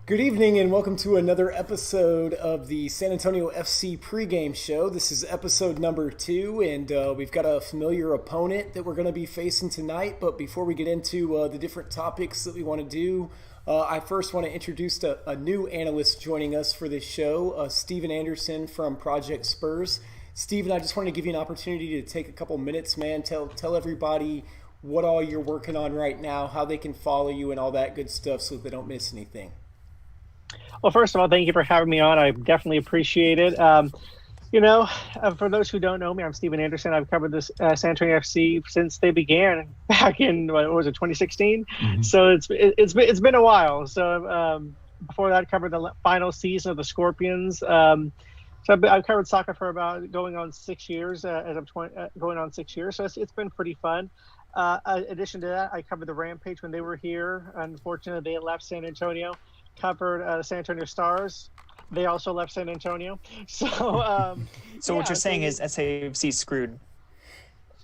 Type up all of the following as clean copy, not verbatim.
Good evening and welcome to another episode of the San Antonio FC pregame show. This is episode number 2, and we've got a familiar opponent that we're going to be facing tonight. But before we get into the different topics that we want to do, I first want to introduce a new analyst joining us for this show, Steven Anderson from Project Spurs. Steven, I just wanted to give you an opportunity to take a couple minutes, man. Tell everybody what all you're working on right now, how they can follow you, and all that good stuff so that they don't miss anything. Well, first of all, thank you for having me on. I definitely appreciate it. For those who don't know me, I'm Steven Anderson. I've covered this San Antonio FC since they began back in, 2016? Mm-hmm. So it's been a while. So before that, I covered the final season of the Scorpions. So I've covered soccer for about going on 6 years, going on 6 years. So it's been pretty fun. In addition to that, I covered the Rampage when they were here. Unfortunately, they left San Antonio. Covered San Antonio Stars. They also left San Antonio. So what you're saying is SAFC screwed.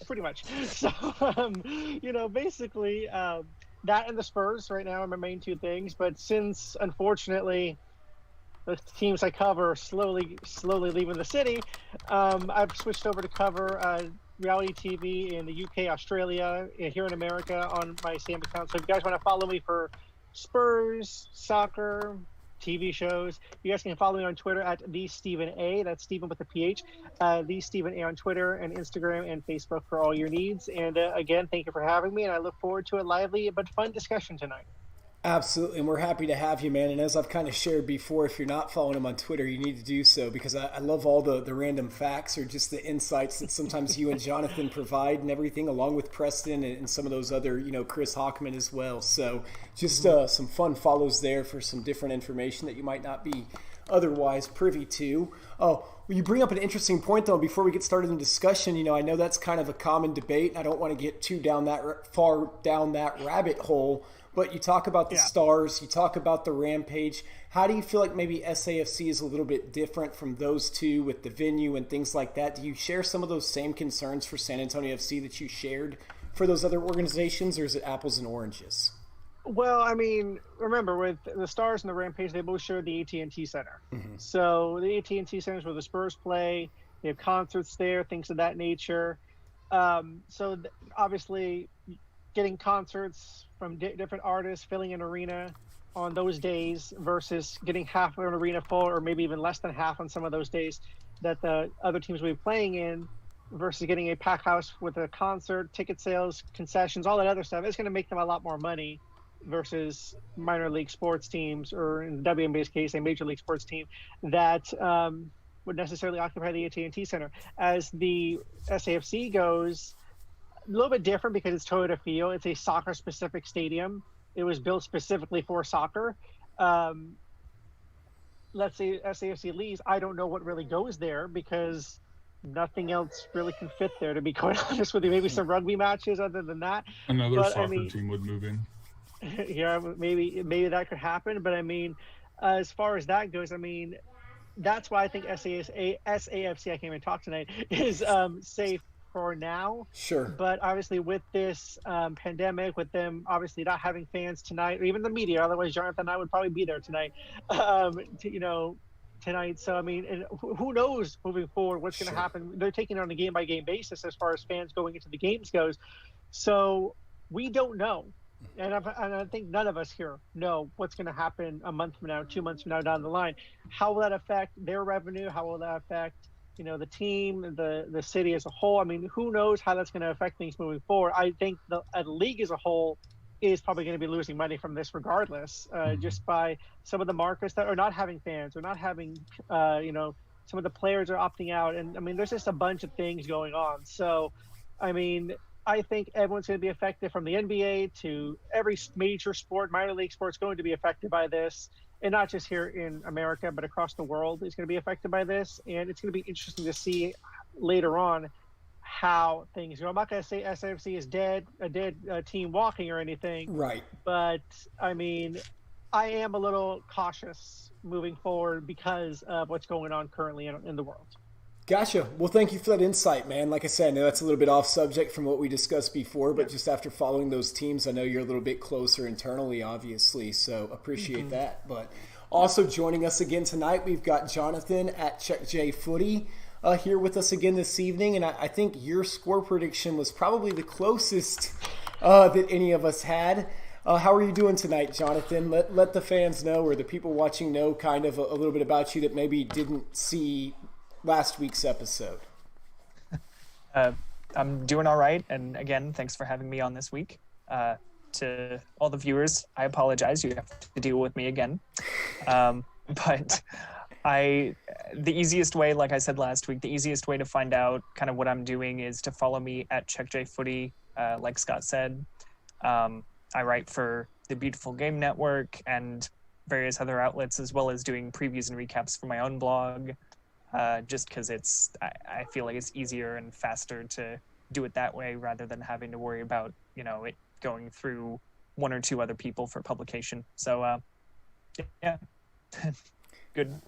Pretty much. So, basically that and the Spurs right now are my main two things. But since, unfortunately, the teams I cover are slowly leaving the city, I've switched over to cover reality TV in the UK, Australia, here in America on my Sam account. So if you guys want to follow me for Spurs, soccer, TV shows, you guys can follow me on Twitter at TheStephen. That's Stephen with a PH. TheStephen on Twitter and Instagram and Facebook for all your needs. And again, thank you for having me, and I look forward to a lively but fun discussion tonight. Absolutely, and we're happy to have you, man. And as I've kind of shared before, if you're not following him on Twitter, you need to do so, because I love all the random facts or just the insights that sometimes you and Jonathan provide and everything, along with Preston and some of those other, Chris Hockman as well. So just some fun follows there for some different information that you might not be otherwise privy to. Oh, well, you bring up an interesting point, though, before we get started in discussion. I know that's kind of a common debate. I don't want to get too far down that rabbit hole. But you talk about the Stars, you talk about the Rampage. How do you feel like maybe SAFC is a little bit different from those two with the venue and things like that? Do you share some of those same concerns for San Antonio FC that you shared for those other organizations, or is it apples and oranges? Well, I mean, remember, with the Stars and the Rampage, they both share the AT&T Center. Mm-hmm. So the AT&T Center is where the Spurs play. They have concerts there, things of that nature. Obviously, getting concerts from different artists, filling an arena on those days versus getting half of an arena full, or maybe even less than half on some of those days that the other teams will be playing in, versus getting a packed house with a concert, ticket sales, concessions, all that other stuff. It's going to make them a lot more money versus minor league sports teams, or in the WNBA's case, a major league sports team that would necessarily occupy the AT&T Center. As the SAFC goes, a little bit different because it's Toyota Field. It's a soccer-specific stadium. It was built specifically for soccer. Let's say SAFC leaves. I don't know what really goes there because nothing else really can fit there, to be quite honest with you. Maybe some rugby matches other than that. Another soccer team would move in. Yeah, maybe that could happen. But, I mean, as far as that goes, I mean, that's why I think SAFC, I can't even talk tonight, is safe for now. Sure. But obviously with this pandemic, with them obviously not having fans tonight, or even the media, otherwise Jonathan and I would probably be there tonight, tonight. So, I mean, and who knows moving forward what's going to happen. They're taking it on a game-by-game basis as far as fans going into the games goes. So we don't know. And I think none of us here know what's going to happen a month from now, 2 months from now down the line. How will that affect their revenue? How will that affect the team, the city as a whole? I mean, who knows how that's going to affect things moving forward. I think the league as a whole is probably going to be losing money from this regardless, just by some of the markets that are not having fans, or not having, some of the players are opting out. And, I mean, there's just a bunch of things going on. So, I mean, I think everyone's going to be affected, from the NBA to every major sport, minor league sports, going to be affected by this. And not just here in America, but across the world is going to be affected by this. And it's going to be interesting to see later on how things go. I'm not going to say SFC is a dead team walking or anything. Right. But, I mean, I am a little cautious moving forward because of what's going on currently in the world. Gotcha. Well, thank you for that insight, man. Like I said, I know that's a little bit off subject from what we discussed before, but just after following those teams, I know you're a little bit closer internally, obviously, so appreciate that. But also joining us again tonight, we've got Jonathan at CheckJFooty here with us again this evening, and I think your score prediction was probably the closest that any of us had. How are you doing tonight, Jonathan? Let the fans know, or the people watching know, kind of a little bit about you that maybe didn't see last week's episode. I'm doing all right, and again, thanks for having me on this week. To all the viewers, I apologize. You have to deal with me again. But the easiest way, like I said last week, the easiest way to find out kind of what I'm doing is to follow me at CheckJFooty, like Scott said. I write for the Beautiful Game Network and various other outlets, as well as doing previews and recaps for my own blog. Just because I feel like it's easier and faster to do it that way rather than having to worry about, it going through one or two other people for publication. So, yeah, good,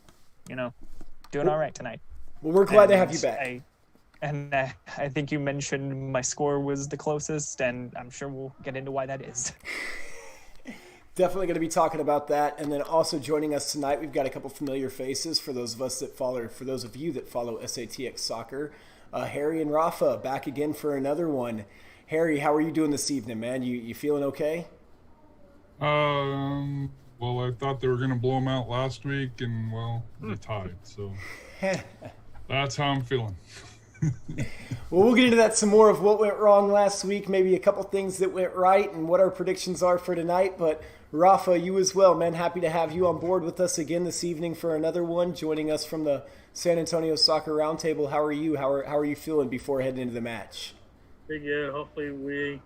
doing all right tonight. Well, we're glad to have you back. I think you mentioned my score was the closest, and I'm sure we'll get into why that is. Definitely going to be talking about that. And then also joining us tonight, we've got a couple familiar faces for those of you that follow SATX Soccer. Harry and Rafa back again for another one. Harry, how are you doing this evening, man? You feeling okay? Well, I thought they were going to blow them out last week, and, well, they tied. So that's how I'm feeling. Well, we'll get into that some more of what went wrong last week, maybe a couple things that went right, and what our predictions are for tonight. But Rafa, you as well, man. Happy to have you on board with us again this evening for another one, joining us from the San Antonio Soccer Roundtable. How are you? How are you feeling before heading into the match? Pretty good. Hopefully we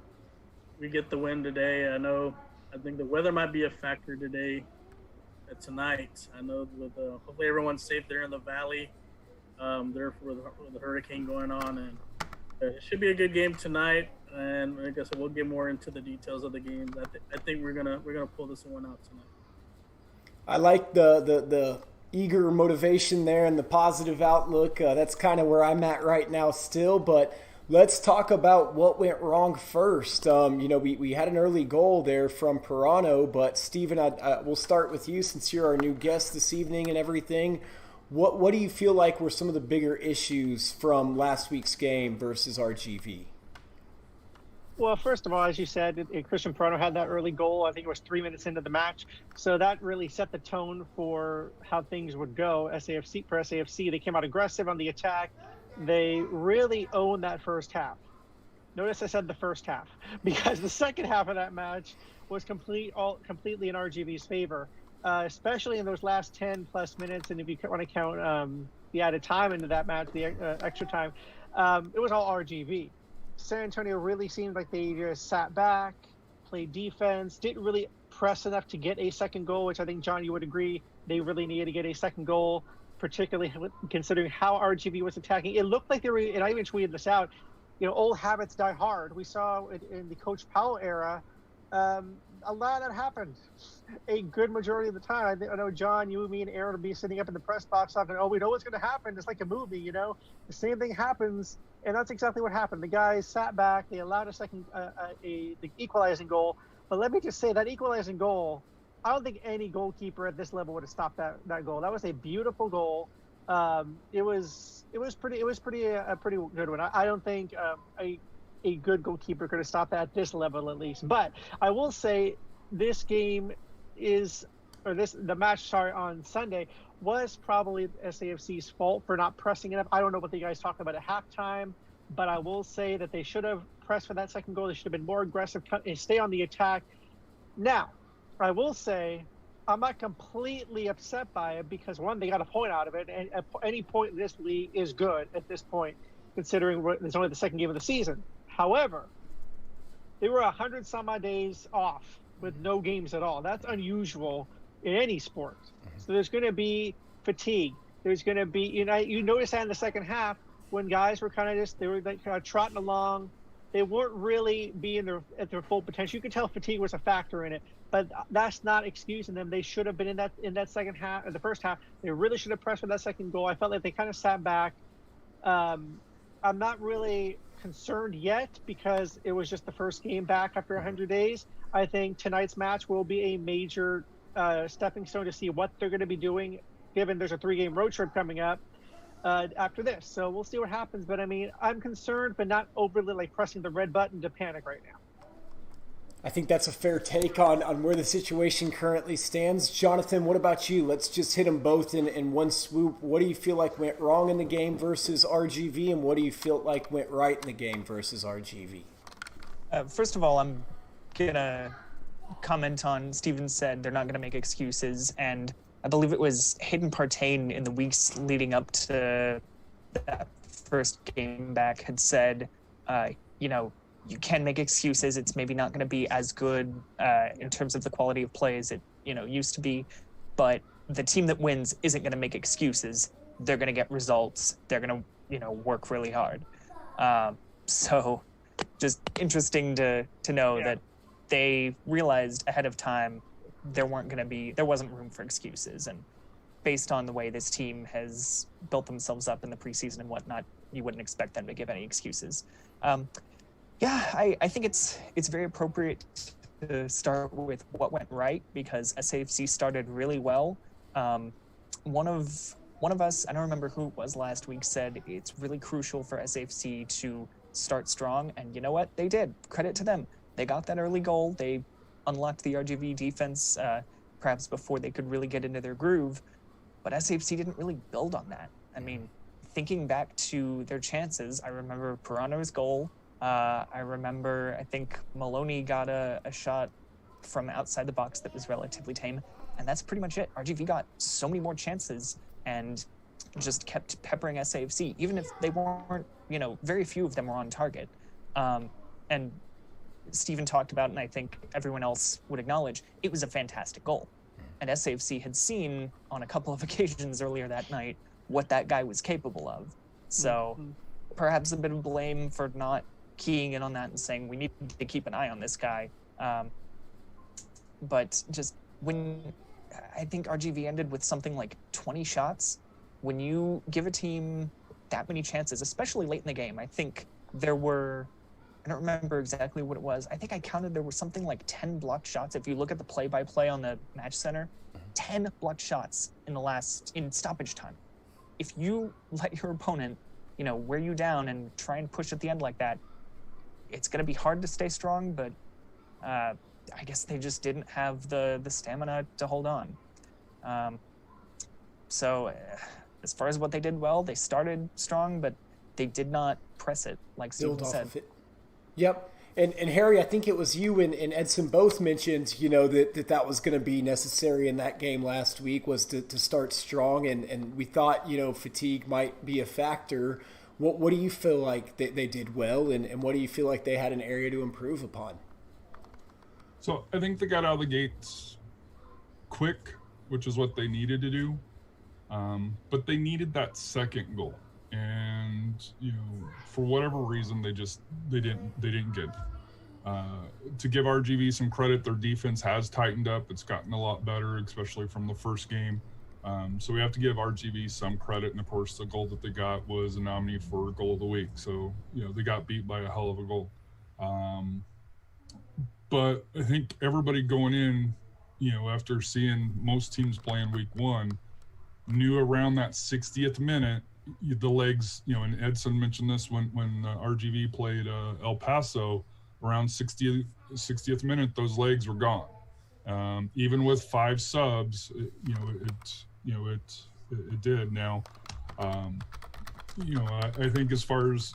get the win today. I think the weather might be a factor today, tonight. I know with hopefully everyone's safe there in the valley. There with the hurricane going on, and it should be a good game tonight. And I guess we'll get more into the details of the games. I think we're gonna pull this one out tonight. I like the eager motivation there and the positive outlook. That's kind of where I'm at right now still. But let's talk about what went wrong first. We had an early goal there from Pirano, but Steven, we'll start with you since you're our new guest this evening and everything. What do you feel like were some of the bigger issues from last week's game versus RGV? Well, first of all, as you said, Christian Pirano had that early goal. I think it was 3 minutes into the match. So that really set the tone for how things would go. For SAFC, they came out aggressive on the attack. They really owned that first half. Notice I said the first half, because the second half of that match was completely in RGV's favor. Especially in those last 10 plus minutes. And if you want to count the added time into that match, the extra time, it was all RGV. San Antonio really seemed like they just sat back, played defense, didn't really press enough to get a second goal, which I think, John, you would agree, they really needed to get a second goal, particularly considering how RGV was attacking. It looked like they were, and I even tweeted this out, old habits die hard. We saw it in the Coach Powell era, a lot of that happened a good majority of the time. I know, John, you, me, and Aaron will be sitting up in the press box talking, we know what's going to happen. It's like a movie, The same thing happens, and that's exactly what happened. The guys sat back. They allowed the equalizing goal. But let me just say, that equalizing goal, I don't think any goalkeeper at this level would have stopped that goal. That was a beautiful goal. It was a pretty good one. I don't think a good goalkeeper could have stopped that at this level, at least. But I will say this game the match on Sunday was probably SAFC's fault for not pressing it up. I don't know what the guys talked about at halftime, but I will say that they should have pressed for that second goal. They should have been more aggressive and stay on the attack. Now, I will say I'm not completely upset by it because, one, they got a point out of it, and at any point in this league is good at this point, considering it's only the second game of the season. However, they were 100 some odd days off with no games at all. That's unusual in any sport. So there's going to be fatigue. There's going to be, you notice that in the second half when guys were kind of trotting along. They weren't really being at their full potential. You could tell fatigue was a factor in it, but that's not excusing them. They should have been in that second half, in the first half. They really should have pressed for that second goal. I felt like they kind of sat back. I'm not really concerned yet because it was just the first game back after 100 days. I think tonight's match will be a major stepping stone to see what they're going to be doing, given there's a 3-game road trip coming up after this. So we'll see what happens. But I mean, I'm concerned, but not overly like pressing the red button to panic right now. I think that's a fair take on where the situation currently stands. Jonathan, what about you? Let's just hit them both in one swoop. What do you feel like went wrong in the game versus RGV, and what do you feel like went right in the game versus RGV? First of all, I'm going to comment on Steven said they're not going to make excuses, and I believe it was Hayden Partain in the weeks leading up to that first game back had said, you can make excuses. It's maybe not going to be as good in terms of the quality of play as it used to be, but the team that wins isn't going to make excuses. They're going to get results. They're going to work really hard. So just interesting to know that they realized ahead of time there wasn't room for excuses, and based on the way this team has built themselves up in the preseason and whatnot, you wouldn't expect them to give any excuses. I think it's very appropriate to start with what went right, because SAFC started really well. One of us, I don't remember who it was last week, said it's really crucial for SAFC to start strong, and you know what? They did. Credit to them. They got that early goal. They unlocked the RGV defense perhaps before they could really get into their groove, but SAFC didn't really build on that. I mean, thinking back to their chances, I remember Pirano's goal. I remember, I think Maloney got a shot from outside the box that was relatively tame, and that's pretty much it. RGV got so many more chances and just kept peppering SAFC, even if they weren't, very few of them were on target. And Steven talked about, and I think everyone else would acknowledge, it was a fantastic goal. And SAFC had seen on a couple of occasions earlier that night what that guy was capable of. So perhaps a bit of blame for not keying in on that and saying we need to keep an eye on this guy. But just when I think RGV ended with something like 20 shots, when you give a team that many chances, especially late in the game, I think there were, I don't remember exactly what it was. I think I counted there were something like 10 blocked shots. If you look at the play-by-play on the match center, 10 blocked shots in stoppage time. If you let your opponent, wear you down and try and push at the end like that, it's going to be hard to stay strong, but I guess they just didn't have the stamina to hold on. So as far as what they did well, they started strong, but they did not press it, like Steven said. Yep. And Harry, I think it was you and Edson both mentioned, that was going to be necessary in that game last week, was to start strong. And we thought, fatigue might be a factor. What do you feel like they did well, and what do you feel like they had an area to improve upon? So I think they got out of the gates quick, which is what they needed to do. But they needed that second goal. And for whatever reason, they didn't get. To give RGV some credit, their defense has tightened up. It's gotten a lot better, especially from the first game. So we have to give RGV some credit. And of course, the goal that they got was a nominee for goal of the week. So they got beat by a hell of a goal. But I think everybody going in, after seeing most teams playing week one, knew around that 60th minute, the legs, and Edson mentioned this when RGV played El Paso, around 60th minute, those legs were gone. Even with 5 subs, it did. Now, I think as far as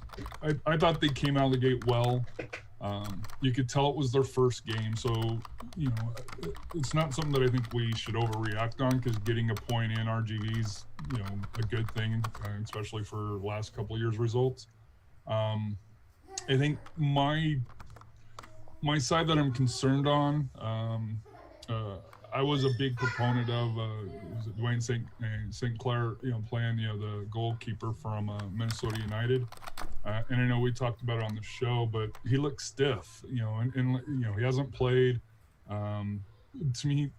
I thought they came out of the gate well. You could tell it was their first game, so it's not something that I think we should overreact on, because getting a point in RGV's a good thing, especially for last couple of years' results. I think my side that I'm concerned on, I was a big proponent of Dwayne St. Clair, playing the goalkeeper from Minnesota United. And I know we talked about it on the show, but he looks stiff, and he hasn't played. To me,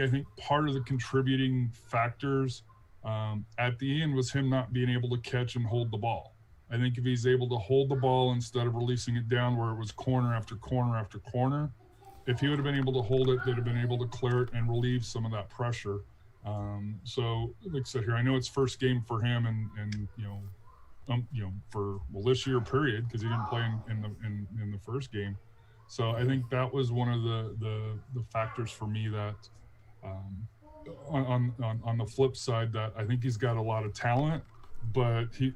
I think part of the contributing factors at the end was him not being able to catch and hold the ball. I think if he's able to hold the ball instead of releasing it down where it was corner after corner after corner, if he would have been able to hold it, they'd have been able to clear it and relieve some of that pressure. So, like I said here, I know it's first game for him, and for this year period, because he didn't play in the first game. So I think that was one of the factors for me that on the flip side, that I think he's got a lot of talent, but he's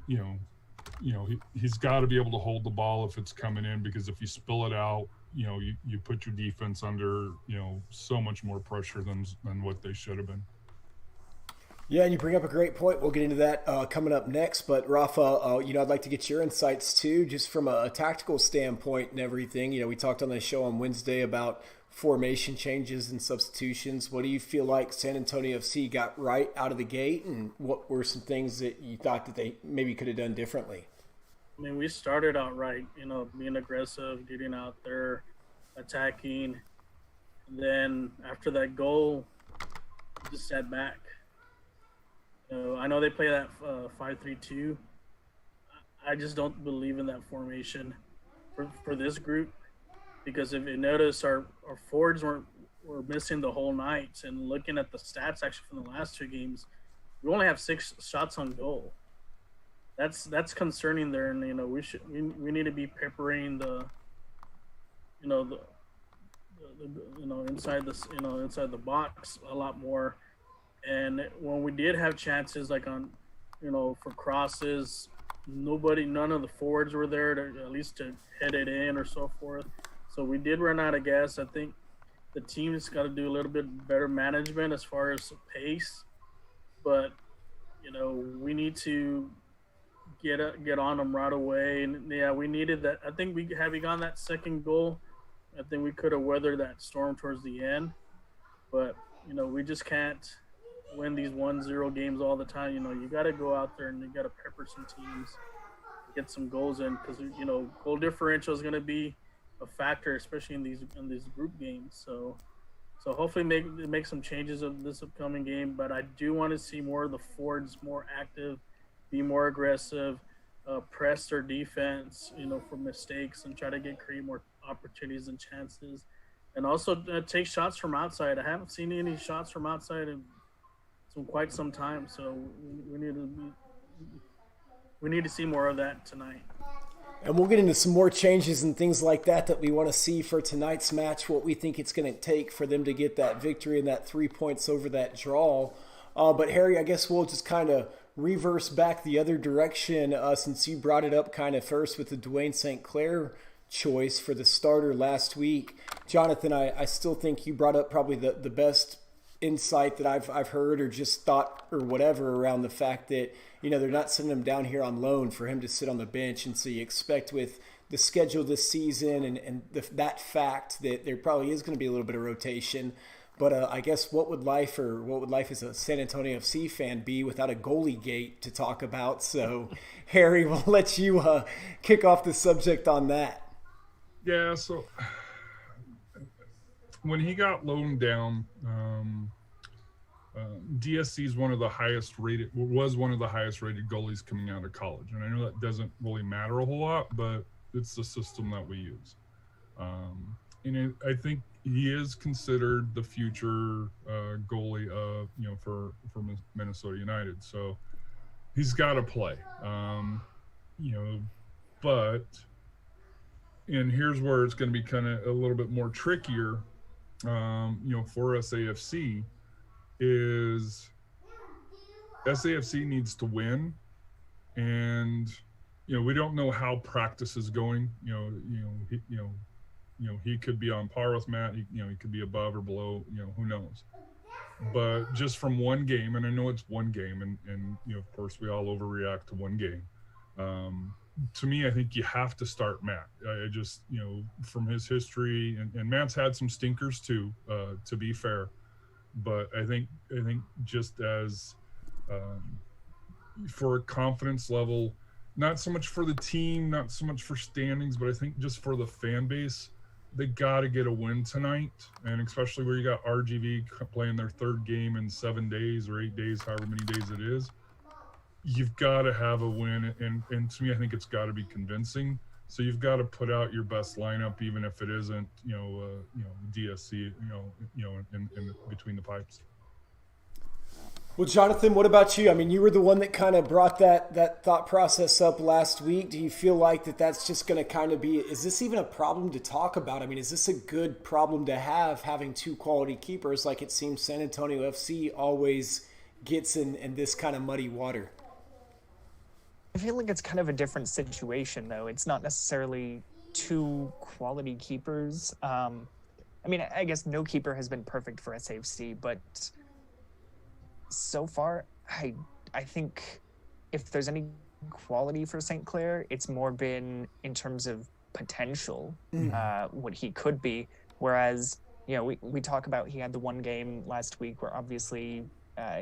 got to be able to hold the ball if it's coming in, because if you spill it out, you put your defense under so much more pressure than what they should have been. Yeah, and you bring up a great point. We'll get into that coming up next. But Rafa, I'd like to get your insights too, just from a tactical standpoint and everything. We talked on the show on Wednesday about formation changes and substitutions. What do you feel like San Antonio FC got right out of the gate, and what were some things that you thought that they maybe could have done differently? I mean, we started out right, being aggressive, getting out there, attacking. And then after that goal, just sat back. I know they play that 5-3-2. I just don't believe in that formation for this group, because if you notice, our forwards were missing the whole night. And looking at the stats actually from the last two games, we only have 6 shots on goal. That's concerning there, and we need to be peppering the inside the box a lot more. And when we did have chances, like on, for crosses, none of the forwards were there to at least to head it in or so forth. So we did run out of gas. I think the team's got to do a little bit better management as far as pace, but we need to get on them right away. And yeah, we needed that. I think having gotten that second goal, I think we could have weathered that storm towards the end. But we just can't win these 1-0 games all the time. You got to go out there and you got to pepper some teams, get some goals in, because goal differential is going to be a factor, especially in these group games. So hopefully make some changes of this upcoming game. But I do want to see more of the forwards more active, be more aggressive, press their defense, for mistakes, and try to create more opportunities and chances, and also take shots from outside. I haven't seen any shots from outside in quite some time, so we need to see more of that tonight. And we'll get into some more changes and things like that we want to see for tonight's match, what we think it's going to take for them to get that victory and that 3 points over that draw. But Harry, I guess we'll just kind of reverse back the other direction, since you brought it up kind of first with the Dwayne St. Clair choice for the starter last week. Jonathan, I still think you brought up probably the best insight that I've heard or just thought or whatever around the fact that, they're not sending him down here on loan for him to sit on the bench. And so you expect with the schedule this season and that fact that there probably is going to be a little bit of rotation. But I guess what would life as a San Antonio FC fan be without a goalie gate to talk about? So, Harry, we'll let you kick off the subject on that. Yeah, so when he got loaned down, DSC is was one of the highest rated goalies coming out of college. And I know that doesn't really matter a whole lot, but it's the system that we use. And I think he is considered the future goalie for Minnesota United. So he's got to play, but, and here's where it's going to be kind of a little bit more trickier, for SAFC is SAFC needs to win. And, we don't know how practice is going. He could be on par with Matt. He could be above or below. Who knows? But just from one game, and I know it's one game, and of course we all overreact to one game. To me, I think you have to start Matt. I just from his history, and Matt's had some stinkers too. To be fair, but I think just as for a confidence level, not so much for the team, not so much for standings, but I think just for the fan base. they got to get a win tonight, and especially where you got RGV playing their third game in 7 days or 8 days, however many days it is. You've got to have a win, and to me, I think it's got to be convincing. So you've got to put out your best lineup, even if it isn't, DSC, in between the pipes. Well, Jonathan, what about you? I mean, you were the one that kind of brought that thought process up last week. Do you feel like that's just going to kind of be, is this even a problem to talk about? I mean, is this a good problem to have, having two quality keepers like it seems San Antonio FC always gets in this kind of muddy water? I feel like it's kind of a different situation, though. It's not necessarily two quality keepers. I mean, I guess no keeper has been perfect for SAFC, but so far, I think if there's any quality for St. Clair, it's more been in terms of potential, what he could be. Whereas, we talk about he had the one game last week where obviously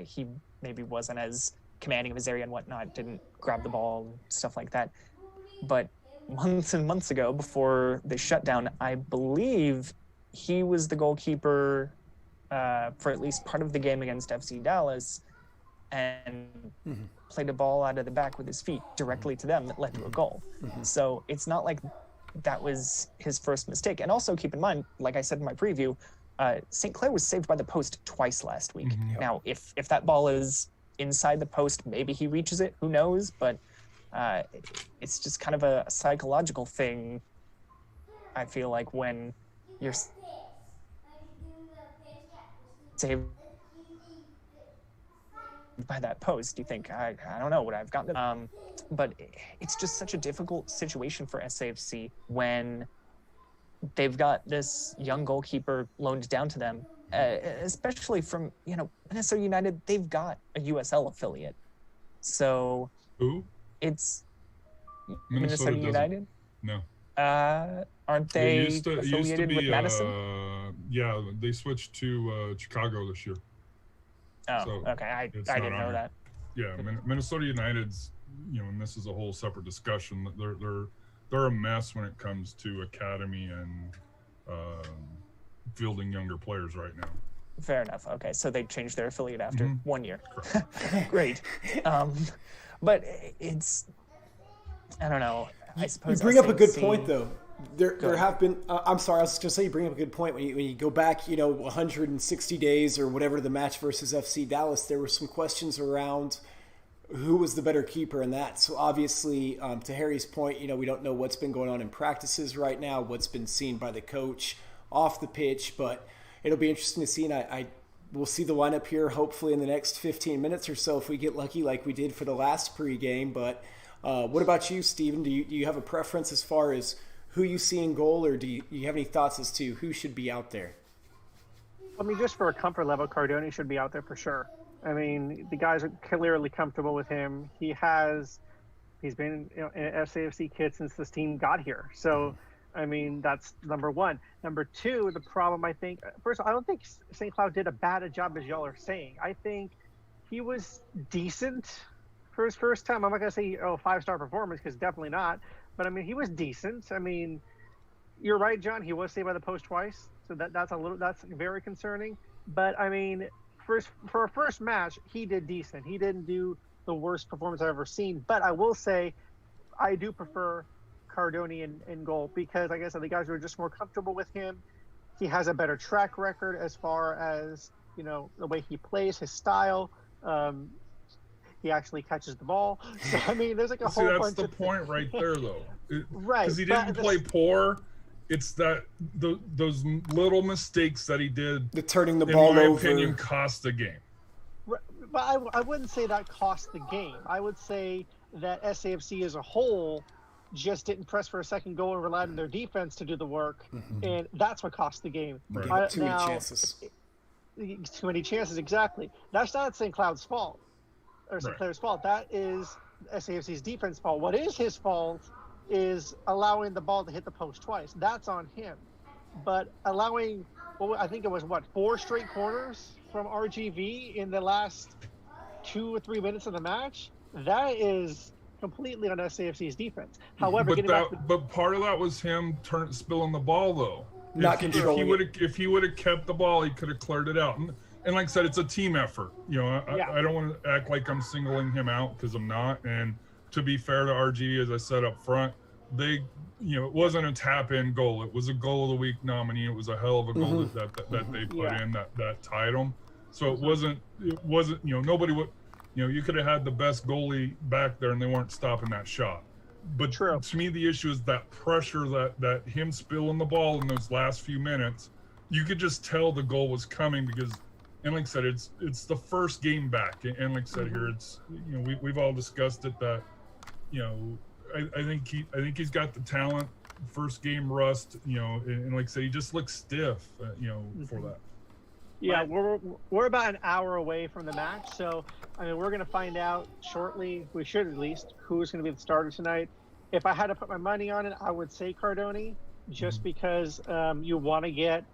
he maybe wasn't as commanding of his area and whatnot, didn't grab the ball, stuff like that. But months and months ago, before the shutdown, I believe he was the goalkeeper for at least part of the game against FC Dallas, and played a ball out of the back with his feet directly to them that led to a goal. So it's not like that was his first mistake. And also keep in mind, like I said in my preview, St. Clair was saved by the post twice last week. Now, if that ball is inside the post, maybe he reaches it, who knows? But it's just kind of a psychological thing, I feel like, when you're saved by that post. You think, I don't know what I've got. But it's just such a difficult situation for SAFC when they've got this young goalkeeper loaned down to them, especially from, Minnesota United. They've got a USL affiliate. So who? It's Minnesota United? No. Aren't they affiliated with Madison? Yeah, they switched to Chicago this year. Oh, so okay. I didn't know that. Yeah, Minnesota United's, and this is a whole separate discussion. They're a mess when it comes to academy and fielding younger players right now. Fair enough. Okay, so they changed their affiliate after 1 year. Great. But it's, I don't know. I suppose you bring up a good point, though. There have been. I'm sorry. I was just going to say you bring up a good point. When you go back, 160 days or whatever the match versus FC Dallas, there were some questions around who was the better keeper in that. So obviously, to Harry's point, we don't know what's been going on in practices right now, what's been seen by the coach off the pitch, but it'll be interesting to see. And we'll see the lineup here hopefully in the next 15 minutes or so if we get lucky, like we did for the last pregame. But what about you, Steven? Do you have a preference as far as who you see in goal, or do you have any thoughts as to who should be out there? I mean, just for a comfort level, Cardone should be out there for sure. I mean, the guys are clearly comfortable with him. He's been in an SAFC kit since this team got here. So, I mean, that's number one. Number two, the problem, I think, first of all, I don't think St. Cloud did a bad job as y'all are saying. I think he was decent for his first time. I'm not going to say, 5-star performance, because definitely not. But, I mean, he was decent. I mean, you're right, John. He was saved by the post twice. So that's very concerning. But, I mean, for a first match, he did decent. He didn't do the worst performance I've ever seen. But I will say I do prefer Cardone in goal because, like I said, the guys were just more comfortable with him. He has a better track record as far as, the way he plays, his style. He actually catches the ball. So, I mean, there's like a whole bunch of... That's the point right there, though. Right. Because he didn't play poor. It's that those little mistakes that he did, the turning the ball over, in my opinion, cost the game. Right, but I wouldn't say that cost the game. I would say that SAFC as a whole just didn't press for a second goal and relied on their defense to do the work, and that's what cost the game. Right. Too many chances. Too many chances, exactly. That's not St. Cloud's fault. Or St. Clair's fault. That is SAFC's defense fault. What is his fault is allowing the ball to hit the post twice. That's on him. But allowing, I think it was 4 straight corners from RGV in the last 2 or 3 minutes of the match, that is completely on SAFC's defense. However, but part of that was him spilling the ball, though. not controlling if he would have kept the ball, he could have cleared it out. And like I said, it's a team effort. You know, I don't want to act like I'm singling him out, because I'm not. And to be fair to RG, as I said up front, they, you know, it wasn't a tap-in goal. It was a goal of the week nominee. It was a hell of a goal that they put in that tied them. So it wasn't, you know, nobody would, you know, you could have had the best goalie back there and they weren't stopping that shot. But to me, the issue is that pressure, that him spilling the ball in those last few minutes. You could just tell the goal was coming because, and like I said, it's the first game back. And like I said here, it's, you know, we've all discussed it that, you know, I think he's got the talent. First game rust, you know, and like I said, he just looks stiff, you know, for that. Yeah, we're about an hour away from the match, so I mean we're going to find out shortly. We should at least who's going to be the starter tonight. If I had to put my money on it, I would say Cardoni, just because you want to get,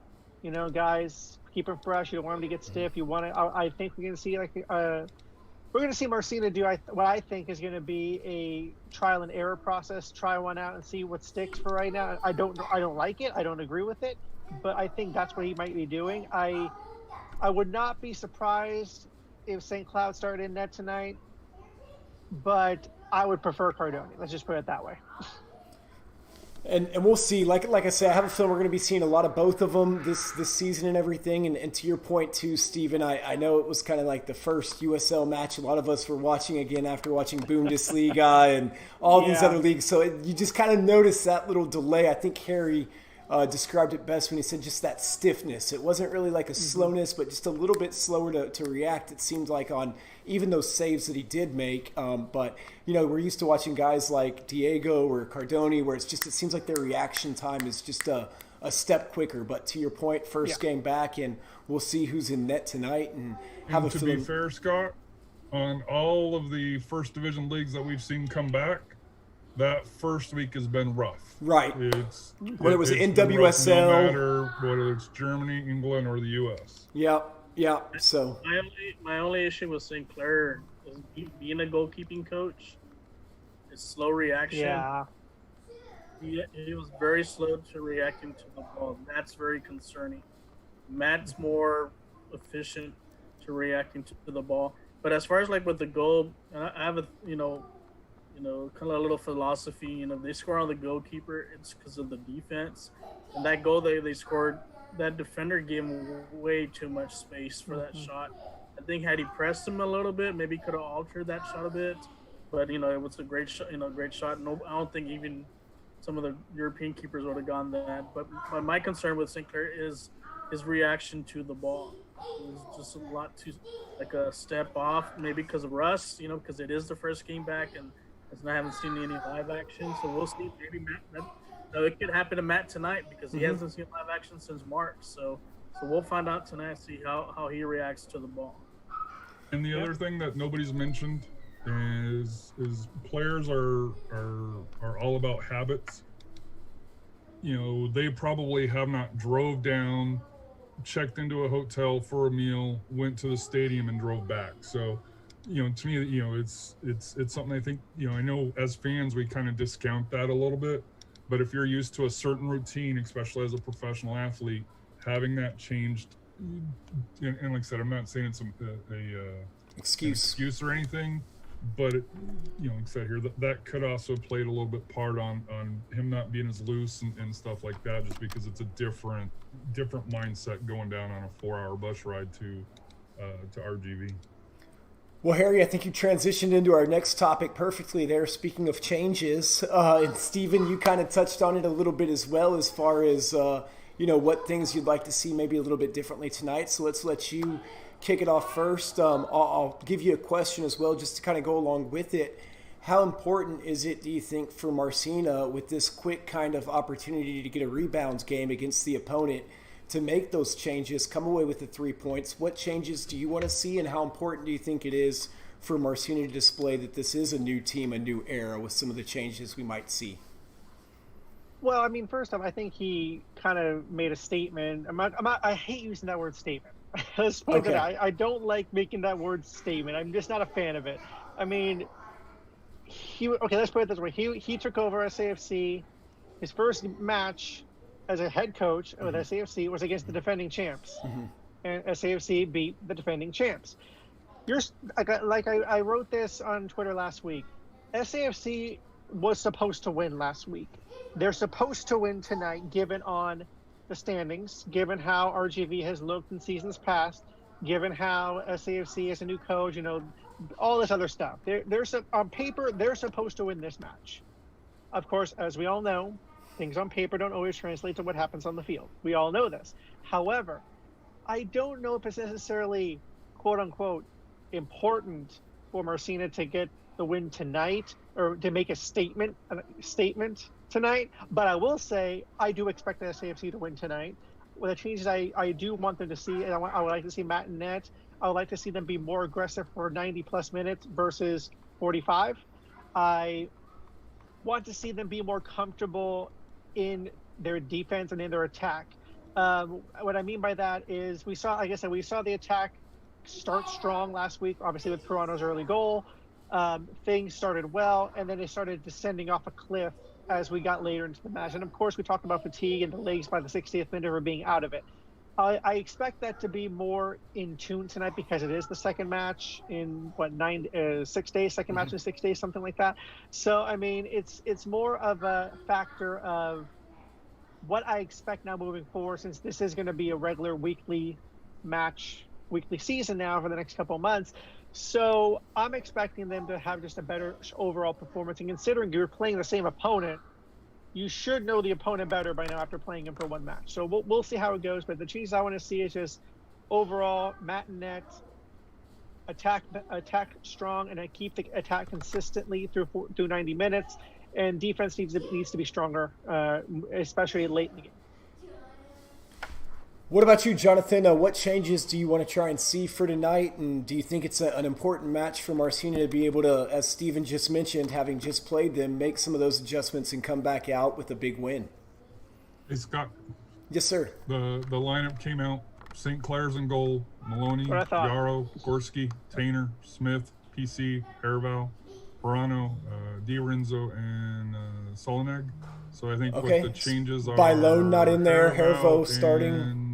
you know, guys keep them fresh. You don't want them to get stiff. You want to. I think we're going to see we're going to see Marcina do what I think is going to be a trial and error process. Try one out and see what sticks for right now. I don't like it. I don't agree with it, but I think that's what he might be doing. I would not be surprised if St. Cloud started in net tonight, but I would prefer Cardoni. Let's just put it that way. And we'll see. Like I said, I have a feeling we're going to be seeing a lot of both of them this season and everything. And to your point too, Steven, I know it was kind of like the first USL match a lot of us were watching again after watching Bundesliga and all these other leagues. So you just kind of notice that little delay. I think Harry described it best when he said just that stiffness. It wasn't really like a slowness, but just a little bit slower to react, it seemed like, on even those saves that he did make. But, you know, we're used to watching guys like Diego or Cardoni where it seems like their reaction time is just a step quicker. But to your point, first game back, and we'll see who's in net tonight. And to be fair, Scott, on all of the first division leagues that we've seen come back, that first week has been rough. Right. Whether it was NWSL, no matter whether it's Germany, England, or the U.S. Yeah. So my only issue with St. Clair is being a goalkeeping coach. It's slow reaction. Yeah. He was very slow to reacting to the ball. That's very concerning. Matt's more efficient to reacting to the ball. But as far as like with the goal, I have a kind of a little philosophy. You know, they score on the goalkeeper, it's because of the defense. And that goal they scored, that defender gave him way too much space for that shot. I think had he pressed him a little bit, maybe could have altered that shot a bit. But, you know, it was a great shot. No, I don't think even some of the European keepers would have gone that. But my concern with St. Clair is his reaction to the ball. It was just a lot too, like a step off, maybe because of rust, you know, because it is the first game back and I haven't seen any live action, so we'll see. Maybe Matt. It could happen to Matt tonight because he hasn't seen live action since March. So we'll find out tonight. See how he reacts to the ball. And the other thing that nobody's mentioned is players are all about habits. You know, they probably have not drove down, checked into a hotel for a meal, went to the stadium, and drove back. So, you know, to me, you know, it's something I think, you know, I know as fans we kind of discount that a little bit, but if you're used to a certain routine, especially as a professional athlete, having that changed, and like I said, I'm not saying it's a excuse or anything, but it, you know, like I said here, that could also played a little bit part on him not being as loose and stuff like that, just because it's a different mindset going down on a 4-hour bus ride to RGV. Well, Harry, I think you transitioned into our next topic perfectly there. Speaking of changes, and Steven, you kind of touched on it a little bit as well, as far as, you know, what things you'd like to see maybe a little bit differently tonight. So let's let you kick it off first. I'll give you a question as well, just to kind of go along with it. How important is it, do you think, for Marcina with this quick kind of opportunity to get a rebounds game against the opponent to make those changes, come away with the 3 points? What changes do you want to see, and how important do you think it is for Marcina to display that this is a new team, a new era with some of the changes we might see? Well, I mean, first off, I think he kind of made a statement. I hate using that word statement. Okay. I don't like making that word statement. I'm just not a fan of it. I mean, let's put it this way. He took over SAFC. His first match, as a head coach with SAFC was against the defending champs, and SAFC beat the defending champs. I wrote this on Twitter last week. SAFC was supposed to win last week. They're supposed to win tonight, given on the standings, given how RGV has looked in seasons past, given how SAFC is a new coach, all this other stuff. On paper, they're supposed to win this match. Of course, as we all know, things on paper don't always translate to what happens on the field. We all know this. However, I don't know if it's necessarily, quote unquote, important for Marcina to get the win tonight or to make a statement tonight. But I will say I do expect the SAFC to win tonight. With the changes I do want them to see, and I would like to see Matt and Net. I would like to see them be more aggressive for 90 plus minutes versus 45. I want to see them be more comfortable in their defense and in their attack. What I mean by that is we saw the attack start strong last week, obviously with Toronto's early goal. Things started well, and then they started descending off a cliff as we got later into the match. And of course, we talked about fatigue and the legs by the 60th minute or being out of it. I expect that to be more in tune tonight because it is the second match in 6 days, second match in 6 days, something like that. So, I mean, it's more of a factor of what I expect now moving forward, since this is going to be a regular weekly season now for the next couple of months. So I'm expecting them to have just a better overall performance. And considering you're playing the same opponent, you should know the opponent better by now after playing him for one match. So we'll see how it goes. But the changes I want to see is just overall Matt and Net attack strong and keep the attack consistently through 90 minutes. And defense needs to be stronger, especially late in the game. What about you, Jonathan? What changes do you want to try and see for tonight? And do you think it's an important match for Marcina to be able to, as Steven just mentioned, having just played them, make some of those adjustments and come back out with a big win? Hey, Scott. Yes, sir. The lineup came out. St. Clair's in goal. Maloney, Yarrow, Gorski, Tainer, Smith, PC, Herval, Verano, D'Arenzo, and Solineg. So I think what the changes are... Bailon not in there, Hervo starting.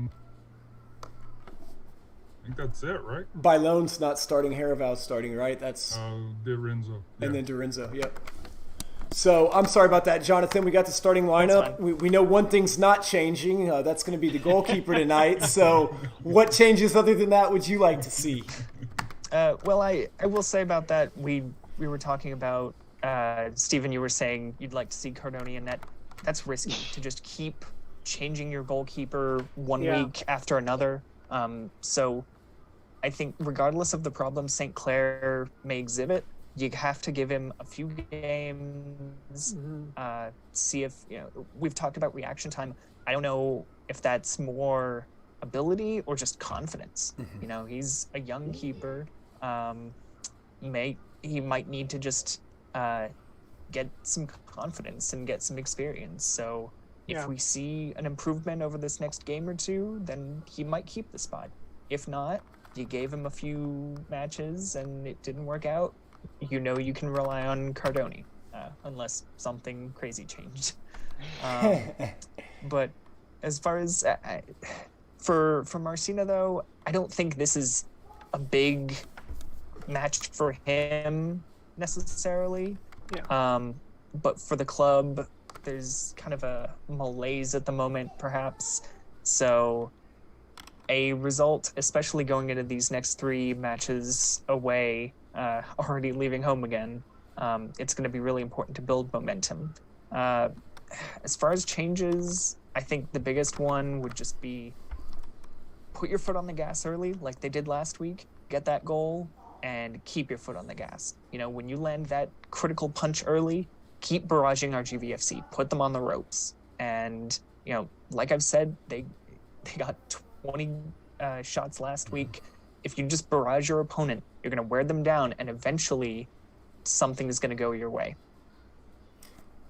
I think that's it, right? Bailon's not starting, Herval's starting, right? That's D'Arenzo. Yeah. And then D'Arenzo, yep. So I'm sorry about that, Jonathan. We got the starting lineup. We know one thing's not changing. That's going to be the goalkeeper tonight. So what changes other than that would you like to see? Well, I will say about that, we were talking about, Steven, you were saying you'd like to see Cardoni and Net. That's risky to just keep changing your goalkeeper one week after another. So I think regardless of the problems St. Clair may exhibit, you have to give him a few games, see if, we've talked about reaction time. I don't know if that's more ability or just confidence. He's a young keeper. He might need to just get some confidence and get some experience. So if we see an improvement over this next game or two, then he might keep the spot. If not, you gave him a few matches and it didn't work out, you can rely on Cardoni, unless something crazy changed. But as far as for Marcina, though, I don't think this is a big match for him necessarily. But for the club, there's kind of a malaise at the moment, perhaps. So a result, especially going into these next 3 matches away, already leaving home again, it's going to be really important to build momentum. As far as changes, I think the biggest one would just be put your foot on the gas early, like they did last week, get that goal, and keep your foot on the gas. When you land that critical punch early, keep barraging RGVFC, put them on the ropes. And, like I've said, they got 20 shots last week. If you just barrage your opponent, you're going to wear them down, and eventually something is going to go your way.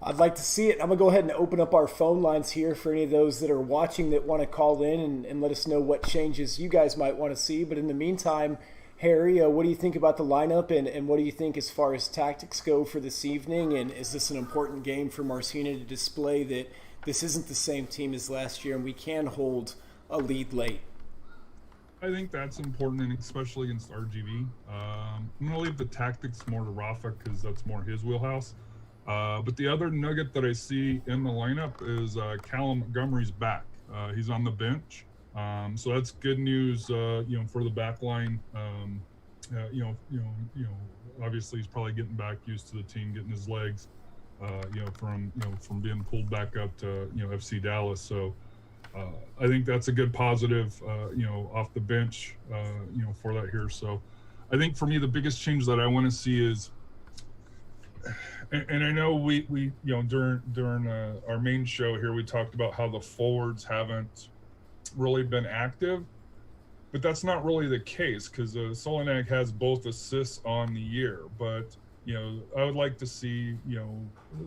I'd like to see it. I'm going to go ahead and open up our phone lines here for any of those that are watching that want to call in and let us know what changes you guys might want to see. But in the meantime, Harry, what do you think about the lineup, and what do you think as far as tactics go for this evening? And is this an important game for Marcina to display that this isn't the same team as last year, and we can hold a lead late. I think that's important, and especially against RGV. I'm going to leave the tactics more to Rafa because that's more his wheelhouse. But the other nugget that I see in the lineup is Callum Montgomery's back. He's on the bench, so that's good news. For the back line. Obviously he's probably getting back used to the team, getting his legs, from being pulled back up to FC Dallas. So. I think that's a good positive, off the bench, for that here. So I think for me, the biggest change that I want to see is, and I know we during our main show here, we talked about how the forwards haven't really been active, but that's not really the case because Solinak has both assists on the year, but I would like to see,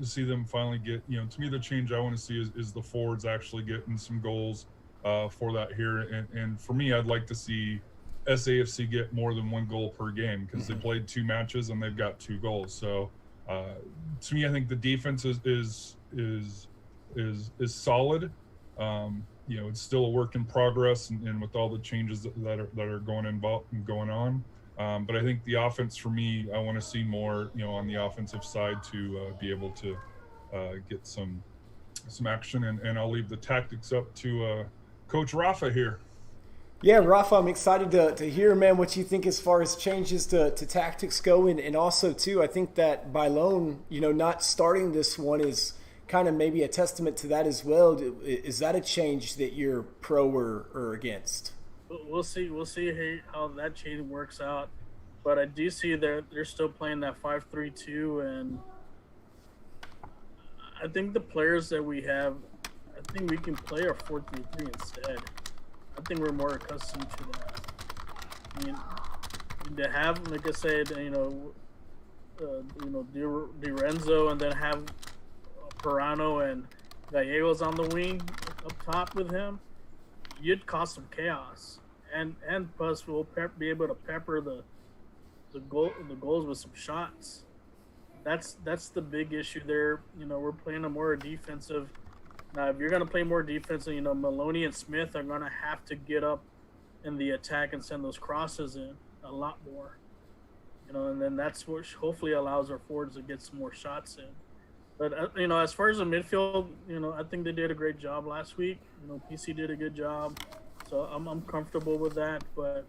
see them finally get, to me, the change I want to see is the forwards actually getting some goals for that here. And for me, I'd like to see SAFC get more than 1 goal per game because they played 2 matches and they've got 2 goals. So to me, I think the defense is solid. It's still a work in progress and with all the changes that are going on. But I think the offense for me, I want to see more, on the offensive side to be able to get some action. And I'll leave the tactics up to Coach Rafa here. Yeah, Rafa, I'm excited to hear, man, what you think as far as changes to tactics go. And also, too, I think that by loan, not starting this one is kind of maybe a testament to that as well. Is that a change that you're pro or against? We'll see how that change works out, but I do see they're still playing that 5-3-2, and I think the players that we have, I think we can play our 4-3-3 instead. I think we're more accustomed to that. I mean, to have, like I said, Di Renzo, and then have Perano and Gallegos on the wing up top with him, you'd cause some chaos. And plus we'll be able to pepper the goals with some shots. That's the big issue there. We're playing a more defensive. Now, if you're going to play more defensive, Maloney and Smith are going to have to get up in the attack and send those crosses in a lot more. And then that's what hopefully allows our forwards to get some more shots in. But, as far as the midfield, I think they did a great job last week. PC did a good job. So I'm comfortable with that. But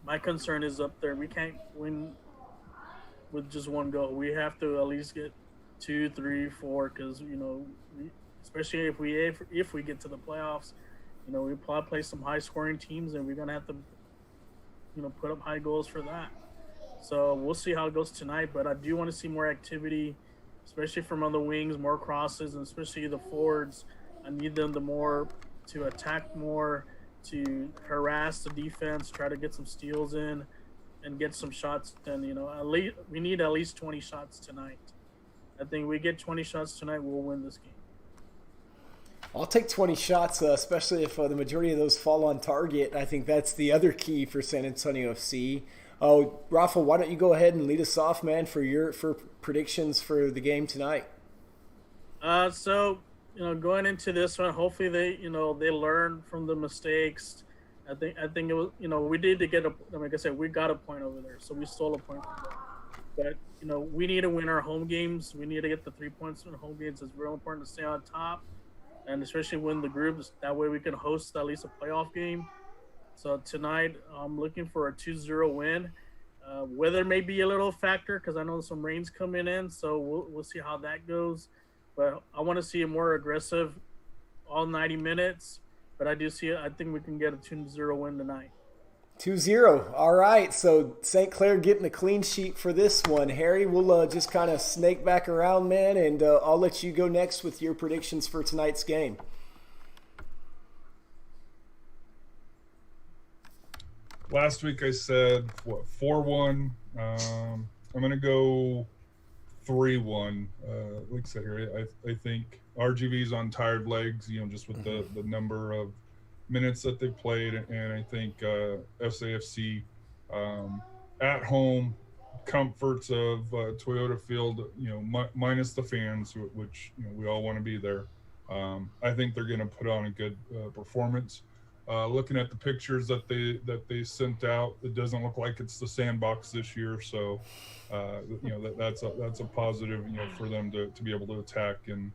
my concern is up there. We can't win with just 1 goal. We have to at least get 2, 3, 4 because, especially if we get to the playoffs, we probably play some high-scoring teams, and we're going to have to, put up high goals for that. So we'll see how it goes tonight. But I do want to see more activity, especially from on the wings, more crosses, and especially the forwards. I need them to attack more, to harass the defense, try to get some steals in, and get some shots. And we need at least 20 shots tonight. I think we get 20 shots tonight, we'll win this game. I'll take 20 shots, especially if the majority of those fall on target. I think that's the other key for San Antonio FC. Oh, Rafa, why don't you go ahead and lead us off, man, for predictions for the game tonight? Going into this one, hopefully they learn from the mistakes. I think it was, we did to get like I said, we got a point over there, so we stole a point from them. But we need to win our home games. We need to get the 3 points in the home games. It's real important to stay on top, and especially win the groups. That way we can host at least a playoff game. So tonight, I'm looking for a 2-0 win. Weather may be a little factor because I know some rain's coming in, so we'll see how that goes. But I want to see a more aggressive all 90 minutes. But I think we can get a 2-0 win tonight. 2-0. All right. So St. Clair getting a clean sheet for this one. Harry, we'll just kind of snake back around, man, and I'll let you go next with your predictions for tonight's game. Last week I said, 4-1. I'm going to go 3-1. Like I said here, I think RGV's on tired legs, just with the number of minutes that they've played. And I think SAFC at home, comforts of Toyota Field, minus the fans, which we all want to be there. I think they're going to put on a good performance. Looking at the pictures that they sent out, it doesn't look like it's the sandbox this year. So, that's a positive, for them to be able to attack and,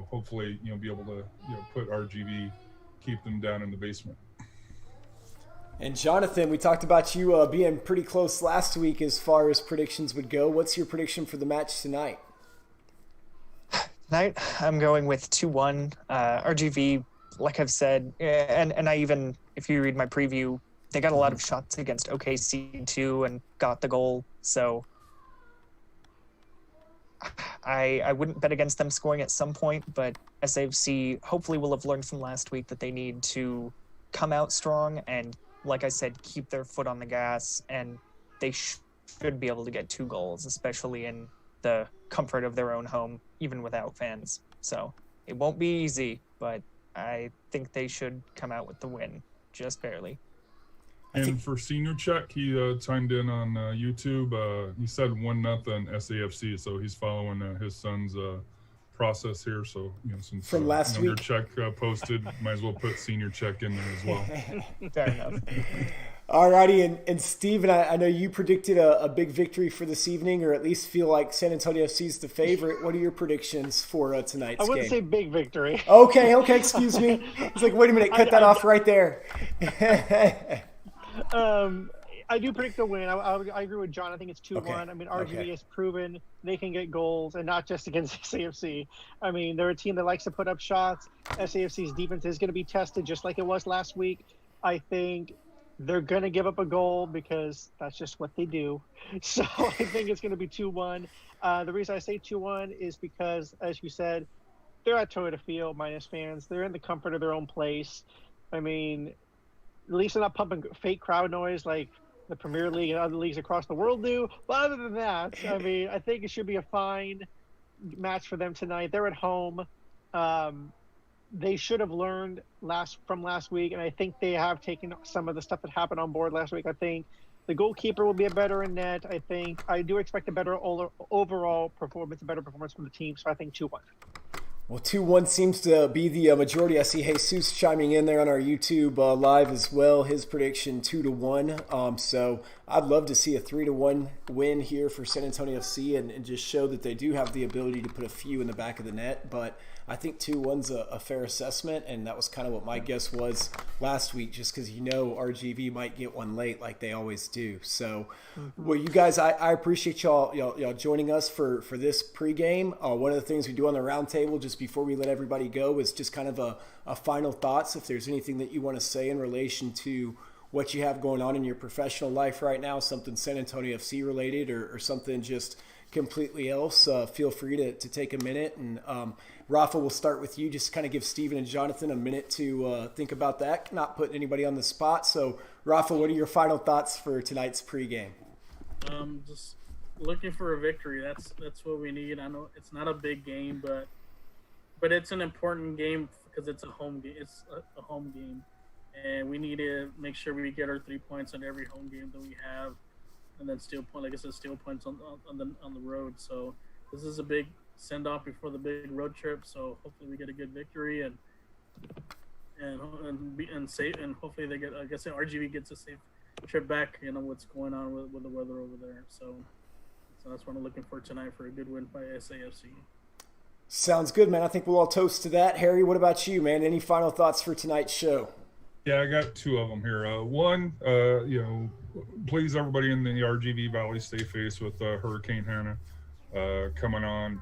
hopefully, be able to, put RGV, keep them down in the basement. And Jonathan, we talked about you being pretty close last week as far as predictions would go. What's your prediction for the match tonight? Tonight, I'm going with 2-1. RGV, like I've said, and I even, if you read my preview, they got a lot of shots against OKC too and got the goal. So I wouldn't bet against them scoring at some point, but SAFC hopefully will have learned from last week that they need to come out strong and, like I said, keep their foot on the gas, and they should be able to get 2 goals, especially in the comfort of their own home, even without fans. So it won't be easy, but I think they should come out with the win, just barely. And for Senior Check, he chimed in on YouTube. He said 1-0 SAFC, so he's following his son's process here. So, since from last week, Check posted, might as well put Senior Check in there as well. Fair enough. Alrighty, and Steven, I know you predicted a big victory for this evening, or at least feel like San Antonio FC is the favorite. What are your predictions for tonight's game? I wouldn't say big victory. Okay, excuse me. It's like, wait a minute, cut that off right there. I do predict a win. I agree with John. I think it's 2-1. Okay. I mean, RGV has proven they can get goals, and not just against SAFC. I mean, they're a team that likes to put up shots. SAFC's defense is going to be tested just like it was last week. I think they're going to give up a goal because that's just what they do. So I think it's going to be 2-1. The reason I say 2-1 is because, as you said, they're at Toyota Field minus fans. They're in the comfort of their own place. I mean, at least they're not pumping fake crowd noise like the Premier League and other leagues across the world do. But other than that, I mean, I think it should be a fine match for them tonight. They're at home. They should have learned from last week, and I think they have taken some of the stuff that happened on board last week. I think the goalkeeper will be a better in net. I do expect a better overall performance, a better performance from the team. So I think 2-1. Well, 2-1 seems to be the majority. I see Jesus chiming in there on our YouTube live as well. His prediction 2-1. So I'd love to see a 3-1 win here for San Antonio FC and just show that they do have the ability to put a few in the back of the net. But I think 2-1's a fair assessment, and that was kind of what my guess was last week, just because RGV might get one late like they always do. So, well, you guys, I appreciate y'all joining us for this pregame. One of the things we do on the roundtable just before we let everybody go is just kind of a final thoughts. If there's anything that you want to say in relation to what you have going on in your professional life right now, something San Antonio FC related or something just completely else, feel free to take a minute. And Rafa, we'll start with you. Just kind of give Steven and Jonathan a minute to think about that, not putting anybody on the spot. So, Rafa, what are your final thoughts for tonight's pregame? Just looking for a victory. That's what we need. I know it's not a big game, but it's an important game because it's a home game. It's a home game, and we need to make sure we get our 3 points on every home game that we have, and then steal points on the road. So this is a big send off before the big road trip. So hopefully we get a good victory and safe, and hopefully they get. Like I said, RGV gets a safe trip back. What's going on with the weather over there. So that's what I'm looking for tonight, for a good win by SAFC. Sounds good, man. I think we'll all toast to that. Harry, what about you, man? Any final thoughts for tonight's show? Yeah, I got 2 of them here. One, please everybody in the RGV Valley stay faced with Hurricane Hannah coming on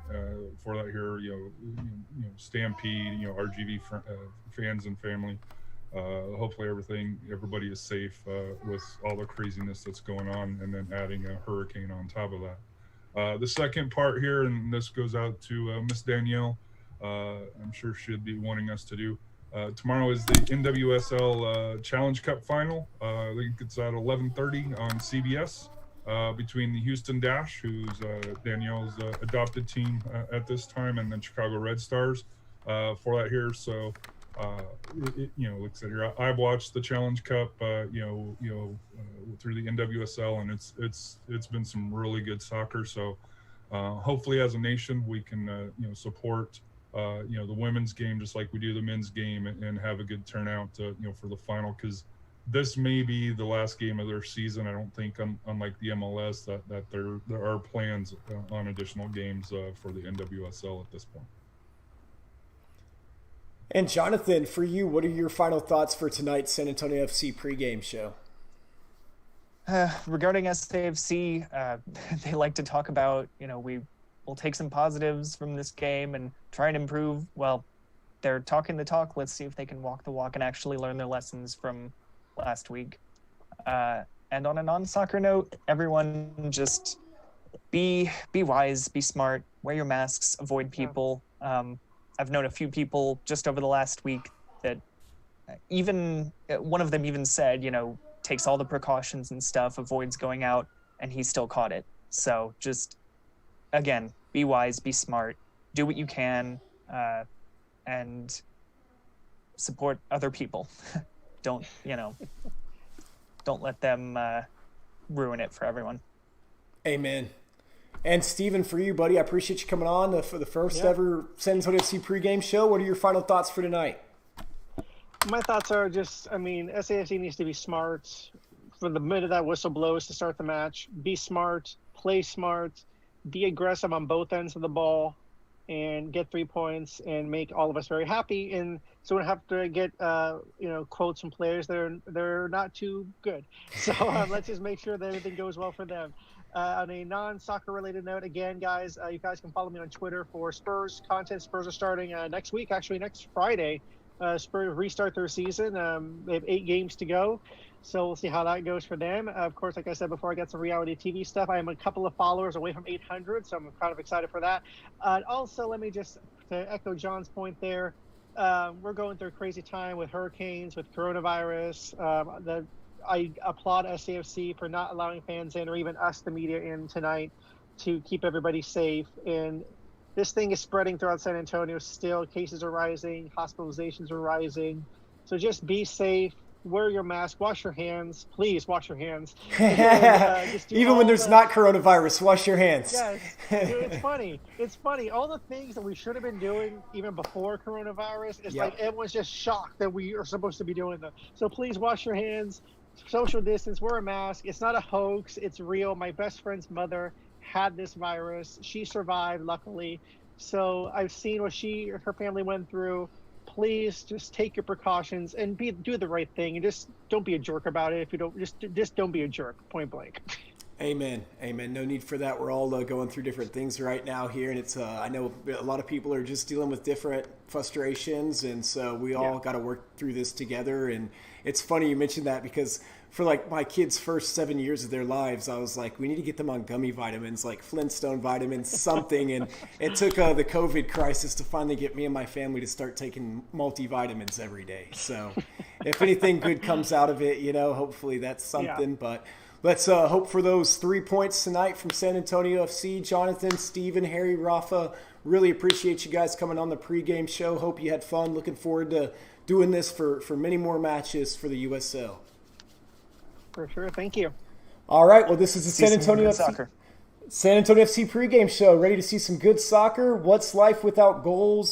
for that here. Stampede. RGV fans and family. Hopefully everybody is safe with all the craziness that's going on, and then adding a hurricane on top of that. The second part here, and this goes out to Miss Danielle. I'm sure she'd be wanting us to do. Tomorrow is the NWSL Challenge Cup final. I think it's at 11:30 on CBS between the Houston Dash, who's Danielle's adopted team at this time, and then Chicago Red Stars for that here. So, like I said here, I've watched the Challenge Cup, through the NWSL, and it's been some really good soccer. So, hopefully, as a nation, we can support the women's game just like we do the men's game, and have a good turnout for the final, because this may be the last game of their season. I don't think, unlike the MLS, that there are plans on additional games for the NWSL at this point. And Jonathan, for you, what are your final thoughts for tonight's San Antonio FC pregame show? Regarding SAFC, they like to talk about, we will take some positives from this game and try and improve. Well, they're talking the talk. Let's see if they can walk the walk and actually learn their lessons from last week. And on a non-soccer note, everyone just be wise, be smart, wear your masks, avoid people. I've known a few people just over the last week that even one of them even said, takes all the precautions and stuff, avoids going out, and he still caught it. So just, again, be wise, be smart, do what you can, and support other people. Don't let them ruin it for everyone. Amen. And Steven, for you, buddy, I appreciate you coming on for the first ever San Antonio FC pregame show. What are your final thoughts for tonight? My thoughts are just, SAFC needs to be smart. For the minute that whistle blows to start the match, be smart, play smart, be aggressive on both ends of the ball, and get 3 points and make all of us very happy. And so we have to get, quotes from players that they're not too good. So let's just make sure that everything goes well for them. On a non-soccer related note, again, guys, you guys can follow me on Twitter for Spurs content. Spurs are starting next week, actually next Friday. Spurs restart their season. They have 8 games to go, so we'll see how that goes for them. Of course, like I said before, I got some reality TV stuff. I am a couple of followers away from 800, so I'm kind of excited for that. Also, let me just to echo John's point there. We're going through a crazy time with hurricanes, with coronavirus. I applaud SAFC for not allowing fans in, or even us, the media, in tonight to keep everybody safe. And this thing is spreading throughout San Antonio still. Cases are rising, hospitalizations are rising. So just be safe, wear your mask, wash your hands. Please wash your hands. And, even when there's not coronavirus, wash your hands. Yes, it's funny. It's funny. All the things that we should have been doing even before coronavirus, it's like everyone's just shocked that we are supposed to be doing them. So please wash your hands, social distance, wear a mask. It's not a hoax. It's real. My best friend's mother had this virus. She survived, luckily. So I've seen what her family went through. Please just take your precautions and do the right thing, and just don't be a jerk about it. If you don't, just don't be a jerk, point blank. Amen. No need for that. We're all going through different things right now here, and it's I know a lot of people are just dealing with different frustrations, and so we all got to work through this together. And it's funny you mentioned that, because for like my kids' first 7 years of their lives, I was like, we need to get them on gummy vitamins, like Flintstone vitamins, something. And it took the COVID crisis to finally get me and my family to start taking multivitamins every day. So if anything good comes out of it, hopefully that's something. Yeah. But let's hope for those 3 points tonight from San Antonio FC. Jonathan, Steven, Harry, Rafa, really appreciate you guys coming on the pregame show. Hope you had fun. Looking forward to doing this for many more matches for the USL. For sure. Thank you. All right. Well, this is the San Antonio FC pregame show. Ready to see some good soccer? What's life without goals?